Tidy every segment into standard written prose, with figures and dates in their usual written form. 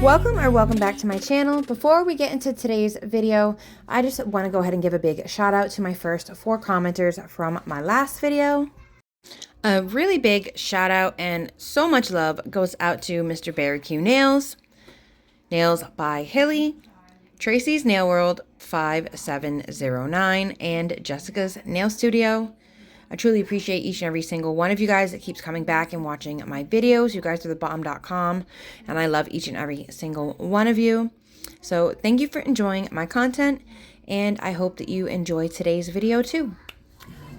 Welcome back to my channel. Before we get into today's video, I just want to go ahead and give a big shout out to my first 4 commenters from my last video. A really big shout out and so much love goes out to Mr. Barry Q Nails, Nails by Hilly, Tracy's Nail World 5709, and Jessica's Nail Studio. I truly appreciate each and every single one of you guys that keeps coming back and watching my videos. You guys are the bomb.com, and I love each and every single one of you. So thank you for enjoying my content, and I hope that you enjoy today's video too.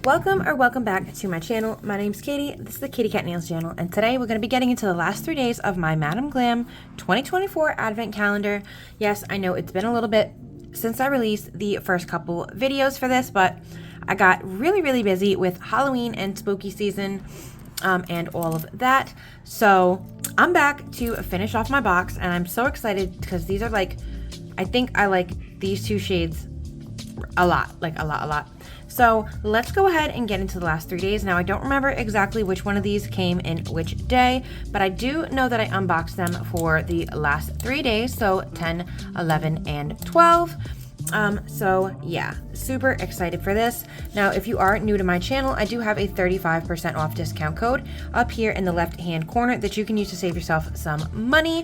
Welcome back to my channel. My name's Katie. This is the Katie Cat Nails channel, and today we're going to be getting into the last 3 days of my Madam Glam 2024 Advent Calendar. Yes, I know it's been a little bit since I released the first couple videos for this, but I got really busy with Halloween and spooky season and all of that. So I'm back to finish off my box, and I'm so excited because these are like, I think I like these 2 shades a lot, like a lot. So let's go ahead and get into the last 3 days. Now, I don't remember exactly which one of these came in which day, but I do know that I unboxed them for the last 3 days, so 10, 11, and 12. So yeah, super excited for this. Now, if you are new to my channel, I do have a 35% off discount code up here in the left hand corner that you can use to save yourself some money.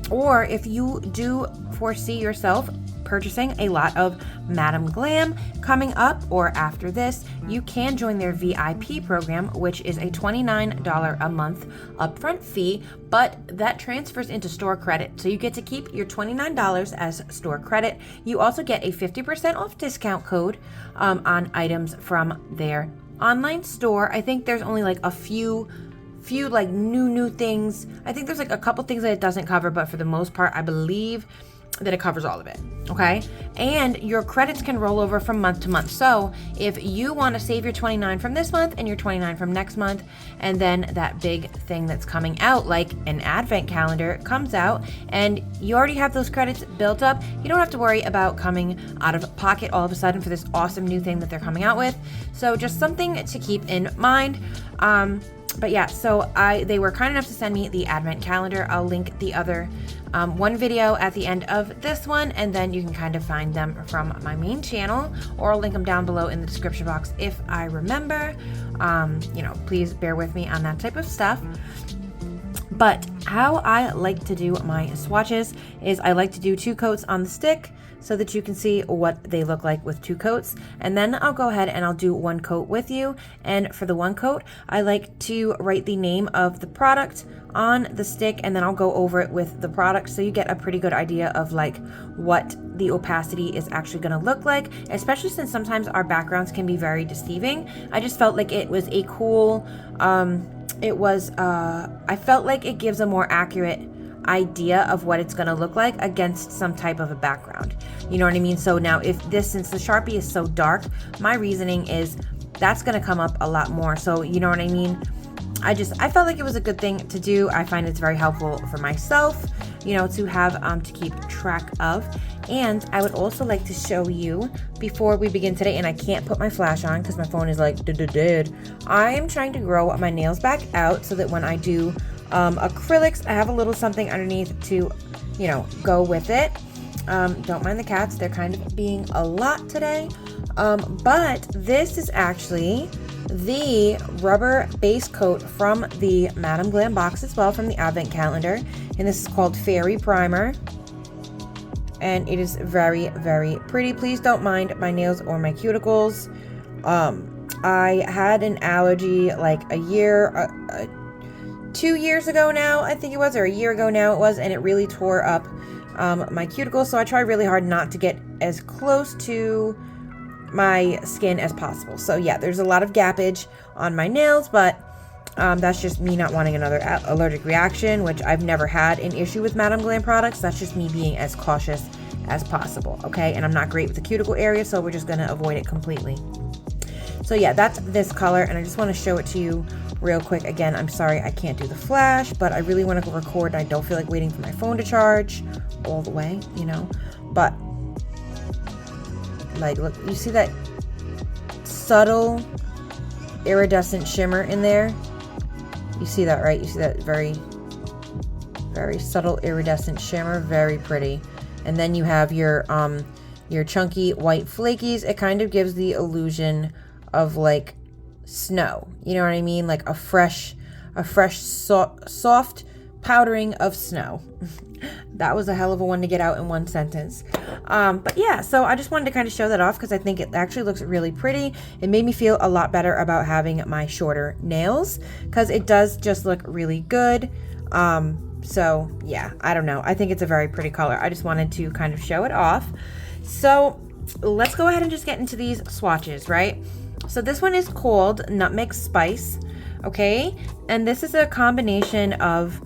Or if you do foresee yourself purchasing a lot of Madam Glam coming up or after this, you can join their VIP program, which is a $29 a month upfront fee, but that transfers into store credit. So you get to keep your $29 as store credit. You also get a 50% off discount code on items from their online store. I think there's only like a few like new things. I think there's like a couple things that it doesn't cover, but for the most part, I believe that it covers all of it. Okay, and your credits can roll over from month to month. So if you want to save your $29 from this month and your $29 from next month, and then that big thing that's coming out, like an advent calendar, comes out and you already have those credits built up, you don't have to worry about coming out of pocket all of a sudden for this awesome new thing that they're coming out with. So just something to keep in mind. But yeah, so they were kind enough to send me the advent calendar. I'll link the other one video at the end of this one, and then you can kind of find them from my main channel, or I'll link them down below in the description box if I remember. You know, please bear with me on that type of stuff. But how I like to do my swatches is I like to do 2 coats on the stick so that you can see what they look like with 2 coats. And then I'll go ahead and I'll do 1 coat with you. And for the 1 coat, I like to write the name of the product on the stick, and then I'll go over it with the product so you get a pretty good idea of like what the opacity is actually going to look like, especially since sometimes our backgrounds can be very deceiving. I just felt like it was a cool, I felt like it gives a more accurate idea of what it's going to look like against some type of a background. You know what I mean? So now since the Sharpie is so dark, my reasoning is that's going to come up a lot more. So you know what I mean? I felt like it was a good thing to do. I find it's very helpful for myself, you know, to have to keep track of. And I would also like to show you before we begin today, and I can't put my flash on because my phone is like dead. I am trying to grow my nails back out so that when I do acrylics, I have a little something underneath to, you know, go with it. Don't mind the cats, they're kind of being a lot today. But this is actually the rubber base coat from the Madam Glam box as well, from the advent calendar, and this is called Fairy Primer, and it is very pretty. Please don't mind my nails or my cuticles. I had an allergy like 2 years ago now, I think it was, or a year ago now it was, and it really tore up my cuticles, so I try really hard not to get as close to my skin as possible. So yeah, there's a lot of gappage on my nails, but that's just me not wanting another allergic reaction, which I've never had an issue with Madam Glam products. That's just me being as cautious as possible, okay? And I'm not great with the cuticle area, so we're just gonna avoid it completely. So yeah, that's this color, and I just want to show it to you real quick. Again, I'm sorry I can't do the flash, but I really want to record, and I don't feel like waiting for my phone to charge all the way, you know? But like, look, you see that subtle iridescent shimmer in there? You see that, right? You see that very Very subtle iridescent shimmer, very pretty. And then you have your chunky white flakies. It kind of gives the illusion of like snow. You know what I mean? Like a fresh soft powdering of snow. That was a hell of a one to get out in one sentence. But yeah, so I just wanted to kind of show that off because I think it actually looks really pretty. It made me feel a lot better about having my shorter nails because it does just look really good. So yeah, I don't know. I think it's a very pretty color. I just wanted to kind of show it off. So let's go ahead and just get into these swatches, right? So this one is called Nutmeg Spice, okay? And this is a combination of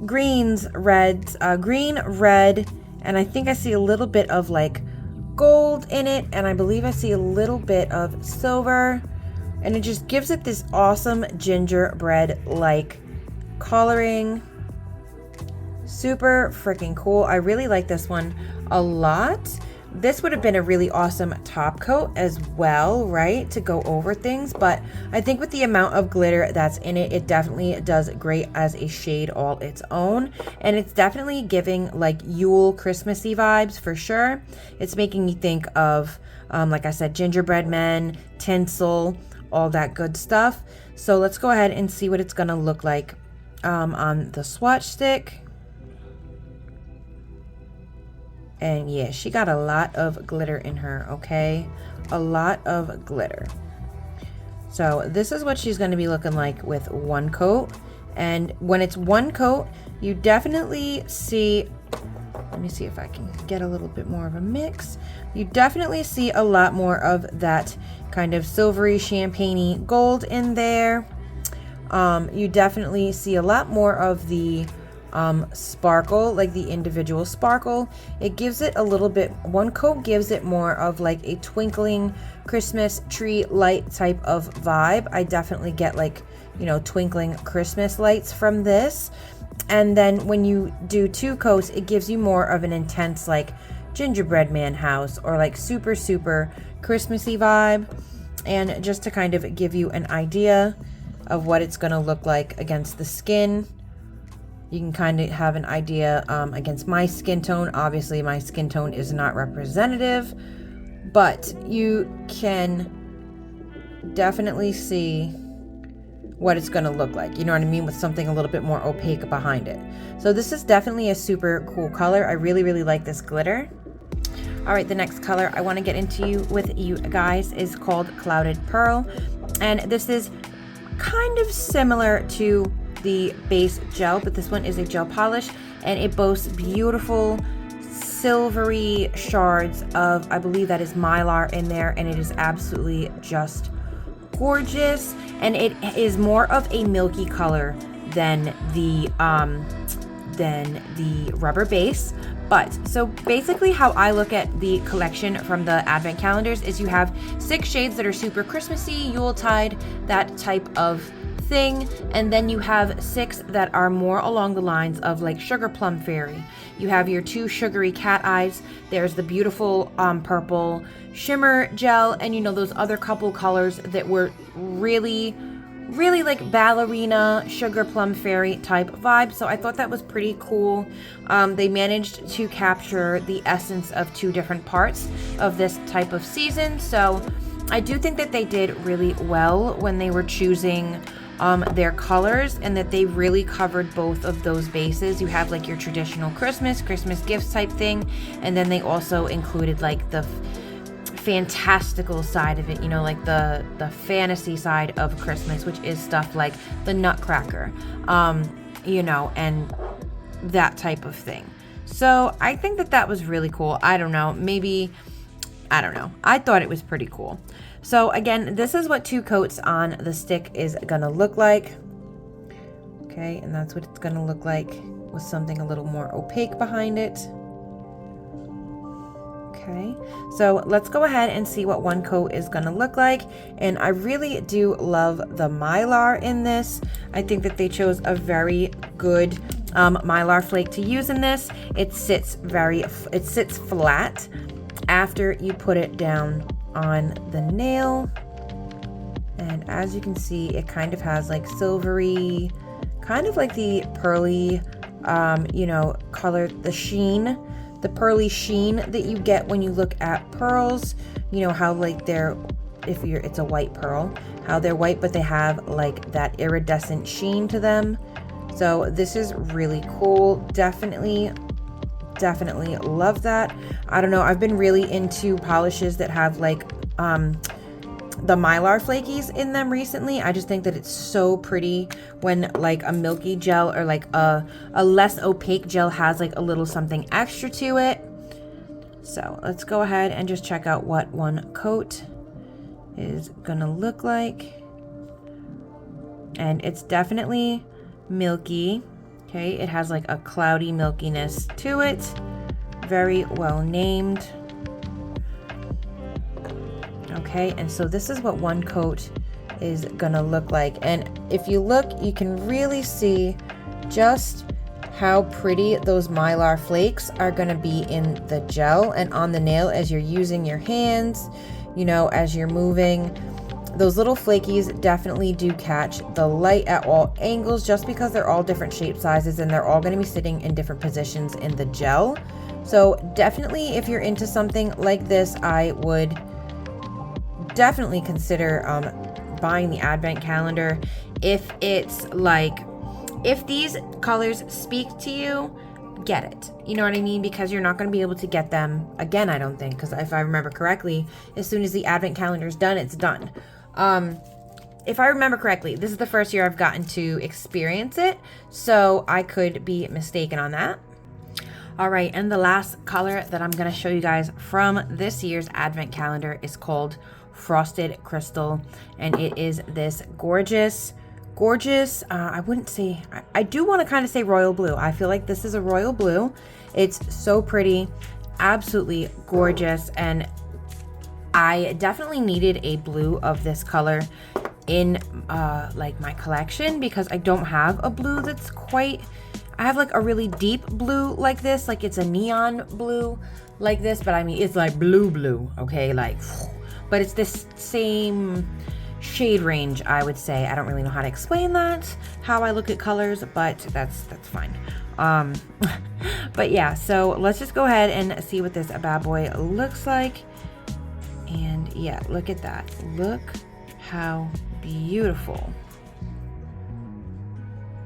greens, reds, green, red, and I think I see a little bit of like gold in it, and I believe I see a little bit of silver, and it just gives it this awesome gingerbread-like coloring. Super freaking cool. I really like this one a lot. This would have been a really awesome top coat as well, right, to go over things, but I think with the amount of glitter that's in it, it definitely does great as a shade all its own, and it's definitely giving like Yule Christmassy vibes for sure. It's making me think of, like I said, gingerbread men, tinsel, all that good stuff. So let's go ahead and see what it's gonna look like on the swatch stick. And yeah, she got a lot of glitter in her, okay? A lot of glitter. So this is what she's going to be looking like with one coat. And when it's one coat, you definitely see, let me see if I can get a little bit more of a mix. You definitely see a lot more of that kind of silvery champagne-y gold in there. You definitely see a lot more of the sparkle, like the individual sparkle. It gives it a little bit, one coat gives it more of like a twinkling Christmas tree light type of vibe. I definitely get like, you know, twinkling Christmas lights from this. And then when you do two coats, it gives you more of an intense like gingerbread man house or like super Christmassy vibe. And just to kind of give you an idea of what it's going to look like against the skin, you can kind of have an idea against my skin tone. Obviously, my skin tone is not representative, but you can definitely see what it's going to look like. You know what I mean? With something a little bit more opaque behind it. So this is definitely a super cool color. I really like this glitter. All right, the next color I want to get into with you guys is called Clouded Pearl. And this is kind of similar to the base gel, but this one is a gel polish, and it boasts beautiful silvery shards of, I believe that is mylar in there, and it is absolutely just gorgeous. And it is more of a milky color than the rubber base. But so basically how I look at the collection from the advent calendars is you have 6 shades that are super Christmassy, Yuletide, that type of thing, and then you have 6 that are more along the lines of like Sugar Plum Fairy. You have your 2 sugary cat eyes, there's the beautiful purple shimmer gel, and you know those other couple colors that were really like ballerina Sugar Plum Fairy type vibe. So I thought that was pretty cool. They managed to capture the essence of 2 different parts of this type of season, so I do think that they did really well when they were choosing their colors, and that they really covered both of those bases. You have like your traditional Christmas gifts type thing, and then they also included like the fantastical side of it, you know, like the fantasy side of Christmas, which is stuff like the Nutcracker, you know, and that type of thing. So I think that that was really cool. I don't know, I thought it was pretty cool. So again, this is what 2 coats on the stick is gonna look like. Okay, and that's what it's gonna look like with something a little more opaque behind it. Okay, so let's go ahead and see what 1 coat is gonna look like. And I really do love the mylar in this. I think that they chose a very good mylar flake to use in this. It sits flat after you put it down on the nail, and as you can see, it kind of has like silvery, kind of like the pearly you know, color, the sheen, the pearly sheen that you get when you look at pearls. You know how like they're, it's a white pearl, how they're white, but they have like that iridescent sheen to them. So this is really cool. Definitely love that. I don't know, I've been really into polishes that have like the mylar flakies in them recently. I just think that it's so pretty when like a milky gel or like a less opaque gel has like a little something extra to it. So let's go ahead and just check out what one coat is gonna look like. And it's definitely milky. Okay, it has like a cloudy milkiness to it. Very well named. Okay, and so this is what one coat is gonna look like. And if you look, you can really see just how pretty those mylar flakes are gonna be in the gel and on the nail as you're using your hands, you know, as you're moving. Those little flakies definitely do catch the light at all angles, just because they're all different shape sizes and they're all going to be sitting in different positions in the gel. So definitely, if you're into something like this, I would definitely consider buying the advent calendar. If it's like, if these colors speak to you, get it. You know what I mean? Because you're not going to be able to get them again, I don't think, because if I remember correctly, as soon as the advent calendar is done, it's done. If I remember correctly, this is the first year I've gotten to experience it, so I could be mistaken on that. All right, and the last color that I'm going to show you guys from this year's advent calendar is called Frosted Crystal, and it is this gorgeous, I wouldn't say, I do want to kind of say royal blue. I feel like this is a royal blue. It's so pretty, absolutely gorgeous, and I definitely needed a blue of this color in like my collection, because I don't have a blue that's quite, I have like a really deep blue like this, like it's a neon blue like this, but I mean it's like blue, okay, like, but it's this same shade range, I would say. I don't really know how to explain that, how I look at colors, but that's fine. But yeah, so let's just go ahead and see what this bad boy looks like. And yeah, look at that. Look how beautiful.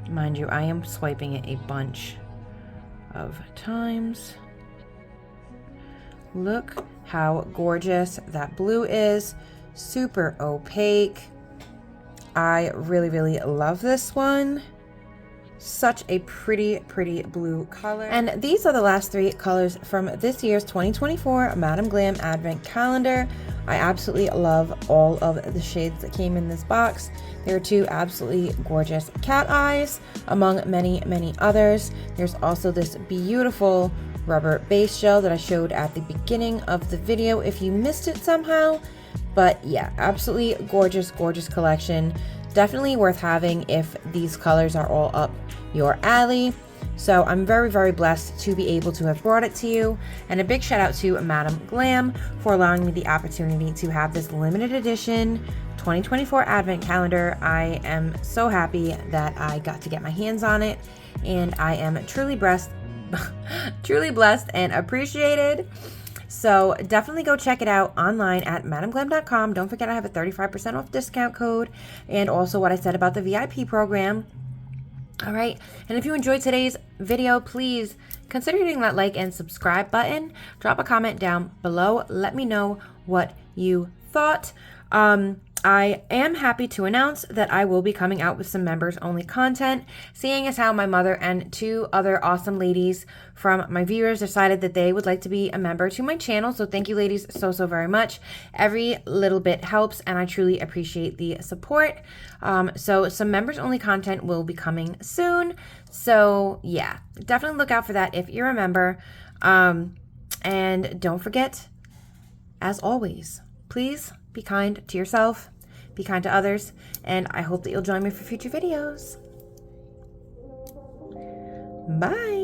Mind you, I am swiping it a bunch of times. Look how gorgeous that blue is. Super opaque. I really love this one. Such a pretty blue color. And these are the last three colors from this year's 2024 Madam Glam Advent Calendar. I absolutely love all of the shades that came in this box. There are two absolutely gorgeous cat eyes, among many others. There's also this beautiful rubber base gel that I showed at the beginning of the video if you missed it somehow. But yeah, absolutely gorgeous collection. Definitely worth having if these colors are all up your alley. So I'm very blessed to be able to have brought it to you. And a big shout out to Madam Glam for allowing me the opportunity to have this limited edition 2024 advent calendar. I am so happy that I got to get my hands on it, and I am truly blessed and appreciated. So definitely go check it out online at madamglam.com. Don't forget I have a 35% off discount code, and also what I said about the VIP program. All right, and if you enjoyed today's video, please consider hitting that like and subscribe button. Drop a comment down below. Let me know what you thought. I am happy to announce that I will be coming out with some members only content, seeing as how my mother and two other awesome ladies from my viewers decided that they would like to be a member to my channel. So thank you ladies so very much. Every little bit helps, and I truly appreciate the support. So some members only content will be coming soon. So yeah, definitely look out for that if you're a member. And don't forget, as always, please be kind to yourself, be kind to others, and I hope that you'll join me for future videos. Bye.